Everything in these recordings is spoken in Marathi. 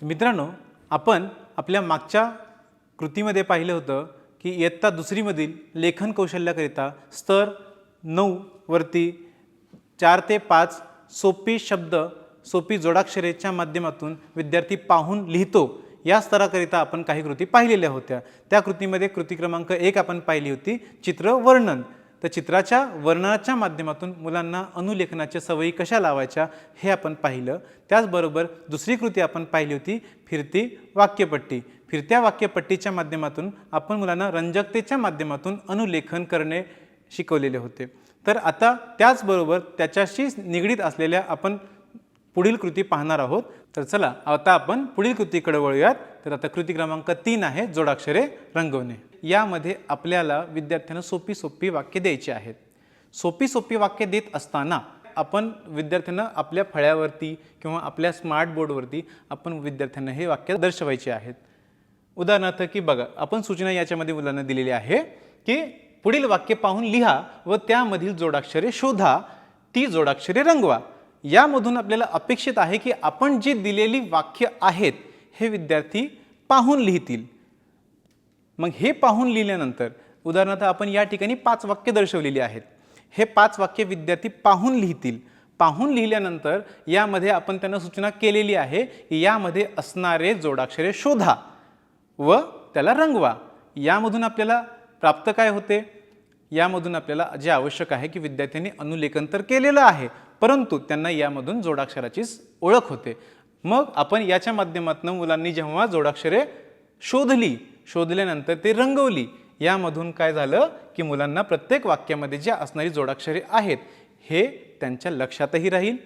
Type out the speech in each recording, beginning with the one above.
मित्रांनो, आपण आपल्या मागच्या कृतीमध्ये पाहिलं होतं की इयत्ता दुसरीमधील लेखन कौशल्याकरिता स्तर 9 वरती 4 ते 5 सोपी शब्द, सोपी जोडाक्षरेच्या माध्यमातून विद्यार्थी पाहून लिहितो या स्तराकरिता आपण काही कृती पाहिलेल्या होत्या। त्या कृतीमध्ये कृती क्रमांक 1 आपण पाहिली होती चित्र वर्णन। तर चित्राच्या वर्णनाच्या माध्यमातून मुलांना अनुलेखनाच्या सवयी कशा लावायच्या हे आपण पाहिलं। त्याचबरोबर दुसरी कृती आपण पाहिली होती फिरती वाक्यपट्टी। फिरत्या वाक्यपट्टीच्या माध्यमातून आपण मुलांना रंजकतेच्या माध्यमातून अनुलेखन करणे शिकवलेले होते। तर आता त्याचबरोबर त्याच्याशी निगडित असलेल्या आपण पुढील कृती पाहणार आहोत। तर चला आता आपण पुढील कृतीकडे वळूयात। तर आता कृती क्रमांक 3 आहे जोडाक्षरे रंगवणे। यामध्ये आपल्याला विद्यार्थ्यांना सोपी वाक्य द्यायची आहेत। सोपी वाक्य देत असताना आपण विद्यार्थ्यांना आपल्या फळ्यावरती किंवा आपल्या स्मार्ट बोर्डवरती आपण विद्यार्थ्यांना हे वाक्य दर्शवायचे आहेत। उदाहरणार्थ की बघा, आपण सूचना याच्यामध्ये मुलांना दिलेली आहे की पुढील वाक्य पाहून लिहा व त्यामधील जोडाक्षरे शोधा, ती जोडाक्षरे रंगवा। यामधून आपल्याला अपेक्षित आहे की आपण जी दिलेली वाक्य आहेत हे विद्यार्थी पाहून लिहितील। मग हे पाहून लिहिल्यानंतर उदाहरणार्थ आपण या ठिकाणी 5 वाक्य दर्शवलेली आहेत। हे 5 वाक्य विद्यार्थी पाहून लिहितील। पाहून लिहिल्यानंतर यामध्ये आपण त्यांना सूचना केलेली आहे की यामध्ये असणारे जोडाक्षरे शोधा व त्याला रंगवा। यामधून आपल्याला प्राप्त काय होते? यामधून आपल्याला जे आवश्यक आहे की विद्यार्थ्यांनी अनुलेखन तर केलेलं आहे, परंतु त्यांना यामधून जोडाक्षराची ओळख होते। मग आपण याच्या माध्यमातून मुलांनी जेव्हा जोडाक्षरे शोधल्यानंतर ते रंगवली, यामधून काय झालं की मुलांना प्रत्येक वाक्यामध्ये जे असणारी जोडाक्षरे आहेत हे त्यांच्या लक्षातही राहील।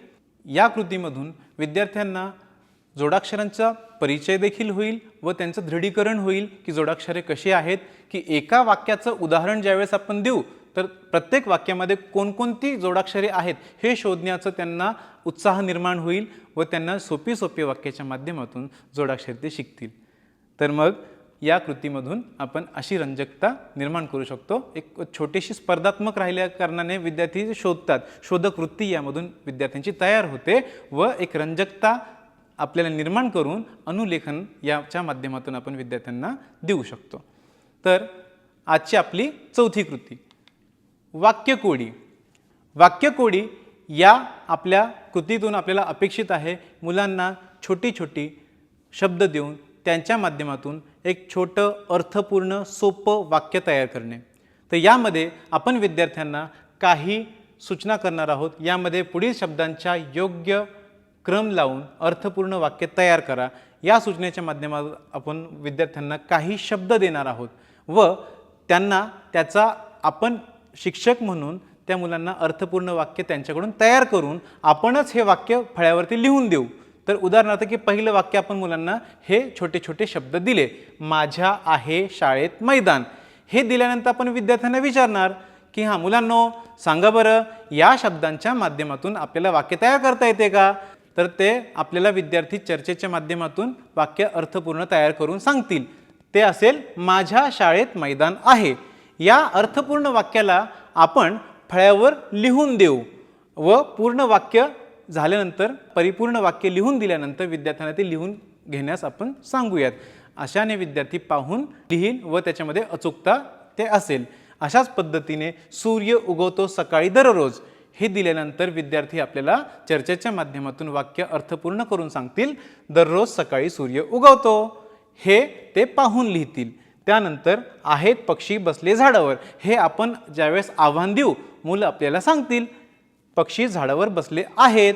या कृतीमधून विद्यार्थ्यांना जोडाक्षरांचा परिचय देखील होईल व त्यांचं दृढीकरण होईल की जोडाक्षरे कशी आहेत। की एका वाक्याचं उदाहरण ज्यावेळेस आपण देऊ तर प्रत्येक वाक्यामध्ये कोणकोणती जोडाक्षरे आहेत हे शोधण्याचं त्यांना उत्साह निर्माण होईल व त्यांना सोपी वाक्याच्या माध्यमातून जोडाक्षरे ते शिकतील। तर मग या कृतीमधून आपण अशी रंजकता निर्माण करू शकतो। एक छोटीशी स्पर्धात्मक राहिल्या कारणाने विद्यार्थी शोधतात, शोधक वृत्ती यामधून विद्यार्थ्यांची तयार होते व एक रंजकता आपल्याला निर्माण करून अनुलेखन याच्या माध्यमातून आपण विद्यार्थ्यांना देऊ शकतो। तर आजची आपली चौथी कृती वाक्यकोडी। वाक्यकोडी या आपल्या कृतीतून आपल्याला अपेक्षित आहे मुलांना छोटी शब्द देऊन त्यांच्या माध्यमातून एक छोटं अर्थपूर्ण सोपं वाक्य तयार करणे। तर यामध्ये आपण विद्यार्थ्यांना काही सूचना करणार आहोत। यामध्ये पुढील शब्दांच्या योग्य क्रम लावून अर्थपूर्ण वाक्य तयार करा या सूचनेच्या माध्यमातून आपण विद्यार्थ्यांना काही शब्द देणार आहोत व त्यांना त्याचा आपण शिक्षक म्हणून त्या मुलांना अर्थपूर्ण वाक्य त्यांच्याकडून तयार करून आपणच हे वाक्य फळ्यावरती लिहून देऊ। तर उदाहरणार्थ की पहिलं वाक्य आपण मुलांना हे छोटे शब्द दिले, माझ्या आहे शाळेत मैदान। हे दिल्यानंतर आपण विद्यार्थ्यांना विचारणार की हां मुलांनो सांगा बरं या शब्दांच्या माध्यमातून आपल्याला वाक्य तयार करता येते का? तर ते आपल्याला विद्यार्थी चर्चेच्या माध्यमातून वाक्य अर्थपूर्ण तयार करून सांगतील। ते असेल माझ्या शाळेत मैदान आहे। या अर्थपूर्ण वाक्याला आपण फळ्यावर लिहून देऊ व पूर्ण वाक्य झाल्यानंतर परिपूर्ण वाक्य लिहून दिल्यानंतर विद्यार्थ्यांना ते लिहून घेण्यास आपण सांगूयात। अशाने विद्यार्थी पाहून लिहिल व त्याच्यामध्ये अचूकता ते असेल। अशाच पद्धतीने सूर्य उगवतो सकाळी दररोज हे दिल्यानंतर विद्यार्थी आपल्याला चर्चेच्या माध्यमातून वाक्य अर्थपूर्ण करून सांगतील दररोज सकाळी सूर्य उगवतो हे ते पाहून लिहितील। त्यानंतर आहेत पक्षी बसले झाडावर हे आपण ज्यावेळेस आव्हान देऊ मुलं आपल्याला सांगतील पक्षी झाडावर बसले आहेत,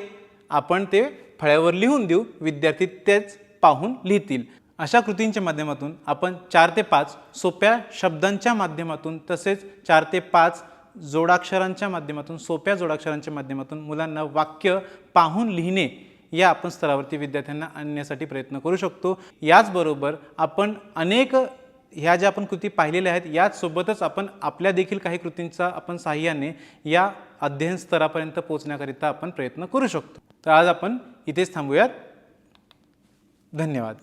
आपण ते फळ्यावर लिहून देऊ, विद्यार्थी तेच पाहून लिहितील। अशा कृतींच्या माध्यमातून आपण 4 ते 5 सोप्या शब्दांच्या माध्यमातून तसेच 4 ते 5 जोडाक्षरांच्या माध्यमातून सोप्या जोडाक्षरांच्या माध्यमातून मुलांना वाक्य पाहून लिहिणे या आपण स्तरावरती विद्यार्थ्यांना आणण्यासाठी प्रयत्न करू शकतो। याचबरोबर आपण अनेक ह्या ज्या आपण कृती पाहिलेल्या आहेत याचसोबतच आपण आपल्या देखील काही कृतींचा आपण साहाय्याने या अध्ययन स्तरापर्यंत पोहोचण्याकरिता आपण प्रयत्न करू शकतो। तर आज आपण इथेच थांबूयात। धन्यवाद।